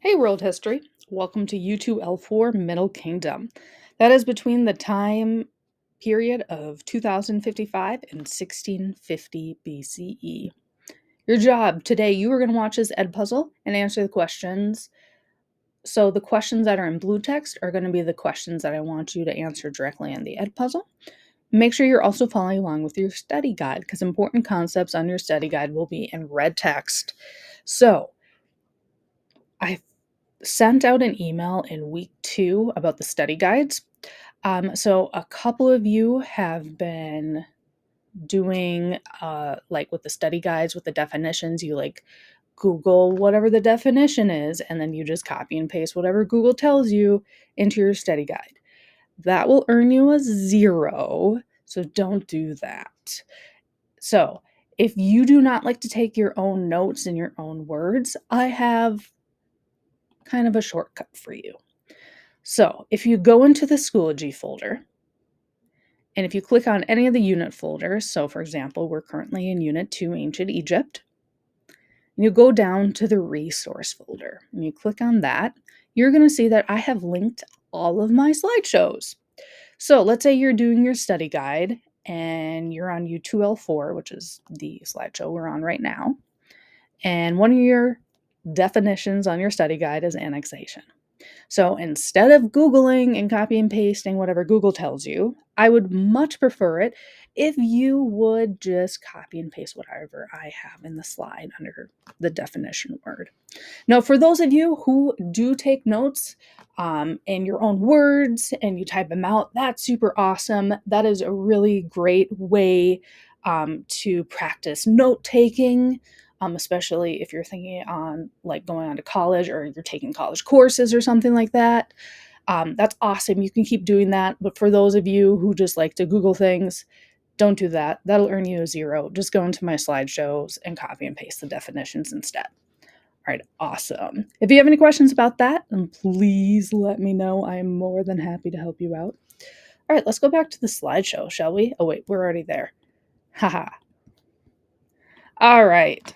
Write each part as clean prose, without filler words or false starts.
Hey, world history. Welcome to U2-L4 Middle Kingdom. That is between the time period of 2055 and 1650 BCE. Your job today, you are going to watch this Ed puzzle and answer the questions. So the questions that are in blue text are going to be the questions that I want you to answer directly in the Ed puzzle. Make sure you're also following along with your study guide because important concepts on your study guide will be in red text. So I sent out an email in week 2 about the study guides. So a couple of you have been doing like with the study guides with the definitions, you like Google whatever the definition is, and then you just copy and paste whatever Google tells you into your study guide. That will earn you a 0, so don't do that. So if you do not like to take your own notes in your own words, I have kind of a shortcut for you. So if you go into the Schoology folder, and if you click on any of the unit folders, so for example, we're currently in Unit 2, Ancient Egypt, and you go down to the resource folder, and you click on that, you're going to see that I have linked all of my slideshows. So let's say you're doing your study guide, and you're on U2-L4, which is the slideshow we're on right now, and one of your definitions on your study guide is annexation. So instead of Googling and copy and pasting whatever Google tells you, I would much prefer it if you would just copy and paste whatever I have in the slide under the definition word. Now, for those of you who do take notes in your own words and you type them out, that's super awesome. That is a really great way to practice note taking. Especially if you're thinking on like going on to college or you're taking college courses or something like that. That's awesome. You can keep doing that. But for those of you who just like to Google things, don't do that. That'll earn you a 0. Just go into my slideshows and copy and paste the definitions instead. All right, awesome. If you have any questions about that, then please let me know. I am more than happy to help you out. All right, let's go back to the slideshow, shall we? Oh, wait, we're already there. Haha. All right.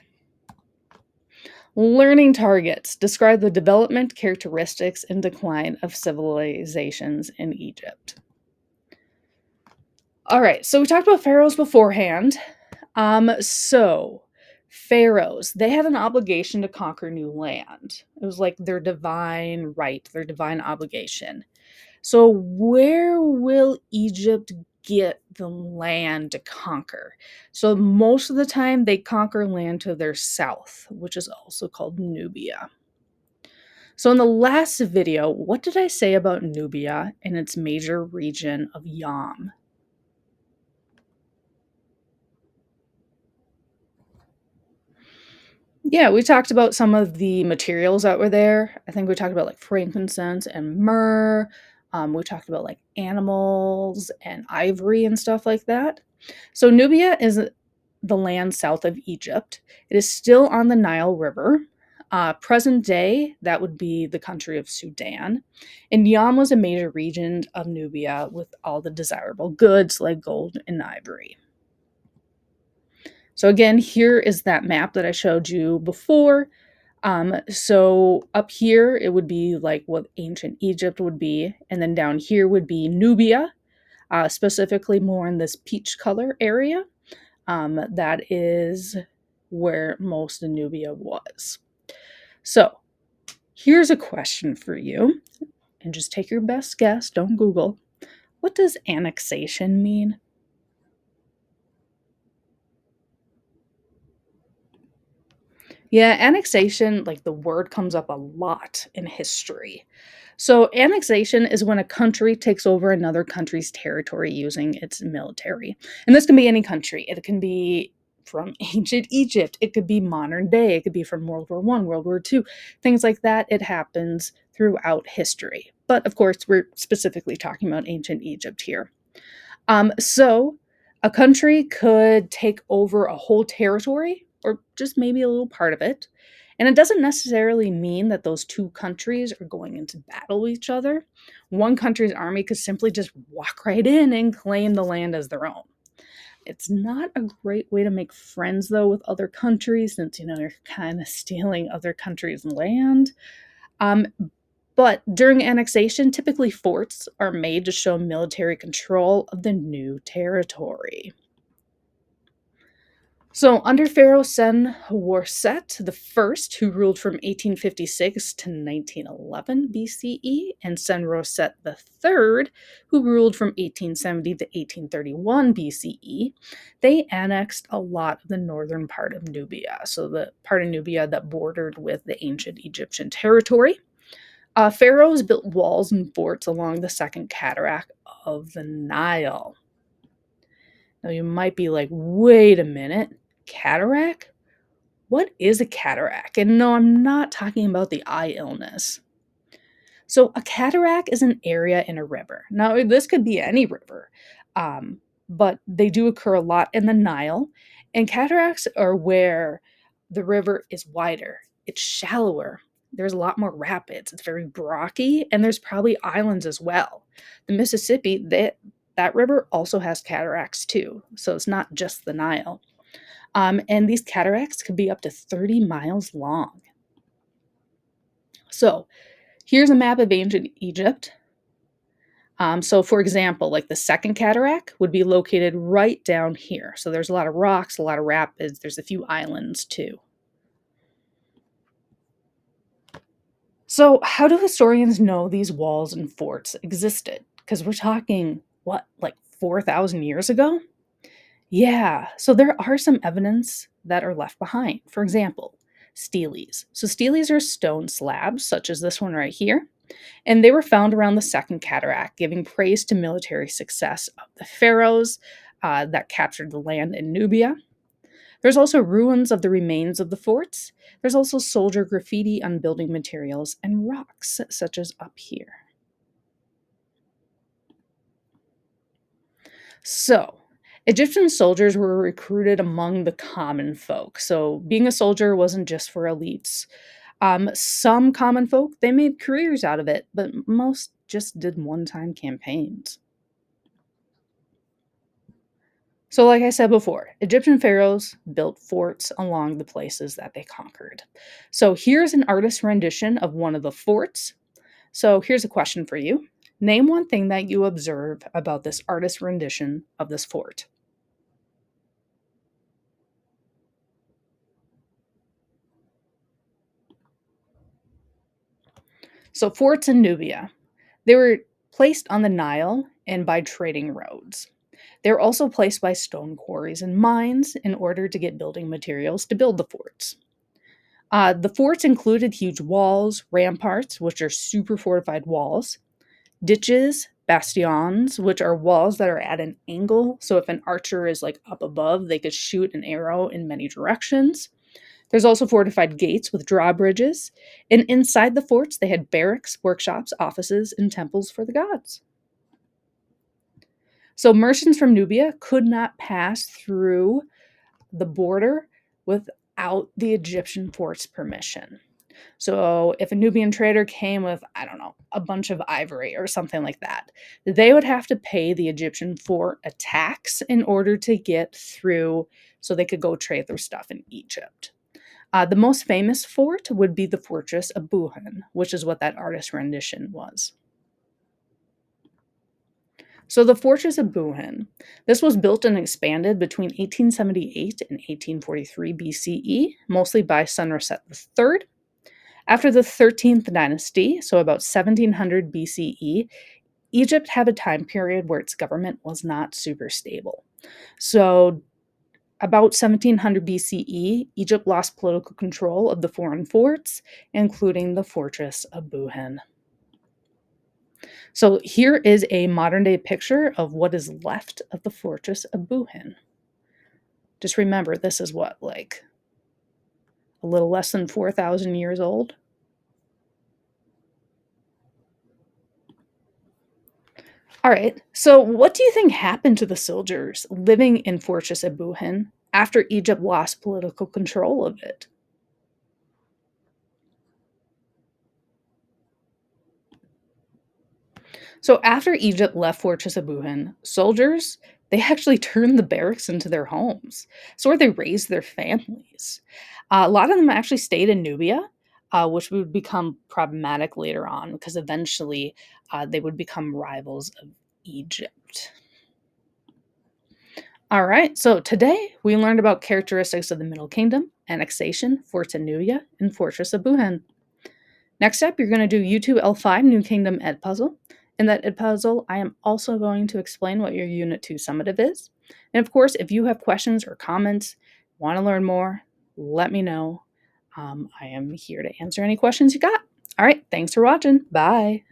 Learning targets describe the development, characteristics, and decline of civilizations in Egypt. All right, so we talked about pharaohs beforehand. So pharaohs, they had an obligation to conquer new land. It was like their divine right, their divine obligation. So where will Egypt get the land to conquer? So most of the time they conquer land to their south, which is also called Nubia. So in the last video, what did I say about Nubia and its major region of Yam? Yeah, we talked about some of the materials that were there. I think we talked about like frankincense and myrrh. We talked about like animals and ivory and stuff like that. So Nubia is the land south of Egypt. It is still on the Nile River. Present day, that would be the country of Sudan. And Yam was a major region of Nubia with all the desirable goods like gold and ivory. So again, here is that map that I showed you before. So up here, it would be like what ancient Egypt would be. And then down here would be Nubia, specifically more in this peach color area. That is where most of Nubia was. So here's a question for you. And just take your best guess, don't Google. What does annexation mean? Yeah, annexation, like the word comes up a lot in history. So, annexation is when a country takes over another country's territory using its military. And this can be any country. It can be from ancient Egypt, it could be modern day, it could be from World War I, World War II, things like that. It happens throughout history. But of course, we're specifically talking about ancient Egypt here. So, a country could take over a whole territory or just maybe a little part of it. And it doesn't necessarily mean that those two countries are going into battle with each other. One country's army could simply just walk right in and claim the land as their own. It's not a great way to make friends, though, with other countries since, you're kind of stealing other countries' land. Um, but during annexation, typically forts are made to show military control of the new territory. So, under Pharaoh Sen-Horset I, who ruled from 1856 to 1911 BCE, and Sen-Roset III, who ruled from 1870 to 1831 BCE, they annexed a lot of the northern part of Nubia, so the part of Nubia that bordered with the ancient Egyptian territory. Pharaohs built walls and forts along the second cataract of the Nile. Now, you might be like, wait a minute, cataract? What is a cataract? And no, I'm not talking about the eye illness. So, a cataract is an area in a river. Now, this could be any river, but they do occur a lot in the Nile. And cataracts are where the river is wider, it's shallower. There's a lot more rapids. It's very brocky, and there's probably islands as well. The Mississippi, that river also has cataracts too. So, it's not just the Nile. And these cataracts could be up to 30 miles long. So, here's a map of ancient Egypt. So, for example, like the second cataract would be located right down here. So, there's a lot of rocks, a lot of rapids, there's a few islands too. So, how do historians know these walls and forts existed? Because we're talking, what, like 4,000 years ago? Yeah, so there are some evidence that are left behind. For example, steles. So, steles are stone slabs, such as this one right here. And they were found around the Second Cataract, giving praise to military success of the pharaohs that captured the land in Nubia. There's also ruins of the remains of the forts. There's also soldier graffiti on building materials and rocks, such as up here. So, Egyptian soldiers were recruited among the common folk. So, being a soldier wasn't just for elites. Some common folk, they made careers out of it, but most just did one-time campaigns. So, like I said before, Egyptian pharaohs built forts along the places that they conquered. So, here's an artist's rendition of one of the forts. So, here's a question for you. Name one thing that you observe about this artist's rendition of this fort. So, forts in Nubia, they were placed on the Nile and by trading roads. They were also placed by stone quarries and mines in order to get building materials to build the forts. The forts included huge walls, ramparts, which are super fortified walls, ditches, bastions, which are walls that are at an angle. So if an archer is like up above, they could shoot an arrow in many directions. There's also fortified gates with drawbridges. And inside the forts, they had barracks, workshops, offices, and temples for the gods. So merchants from Nubia could not pass through the border without the Egyptian fort's permission. So if a Nubian trader came with, I don't know, a bunch of ivory or something like that, they would have to pay the Egyptian fort a tax in order to get through so they could go trade their stuff in Egypt. The most famous fort would be the fortress of Buhan, which is what that artist rendition was. So the fortress of Buhan, this was built and expanded between 1878 and 1843 BCE, mostly by Senusret III. After the 13th dynasty, so about 1700 BCE, Egypt had a time period where its government was not super stable. So about 1700 BCE, Egypt lost political control of the foreign forts, including the fortress of Buhan. So here is a modern day picture of what is left of the fortress of Buhan. Just remember, this is what, like a little less than 4,000 years old? All right, so what do you think happened to the soldiers living in Fortress of Buhan after Egypt lost political control of it? So after Egypt left Fortress of Buhan, soldiers, they actually turned the barracks into their homes. So where they raised their families. A lot of them actually stayed in Nubia, which would become problematic later on because eventually they would become rivals of Egypt. All right, so today we learned about characteristics of the Middle Kingdom, annexation, Forza Nuya, and Fortress of Buhan. Next up, you're going to do U2-L5 New Kingdom Ed Puzzle. In that Ed Puzzle, I am also going to explain what your Unit 2 summative is. And of course, if you have questions or comments, want to learn more, let me know. I am here to answer any questions you got. All right, thanks for watching. Bye.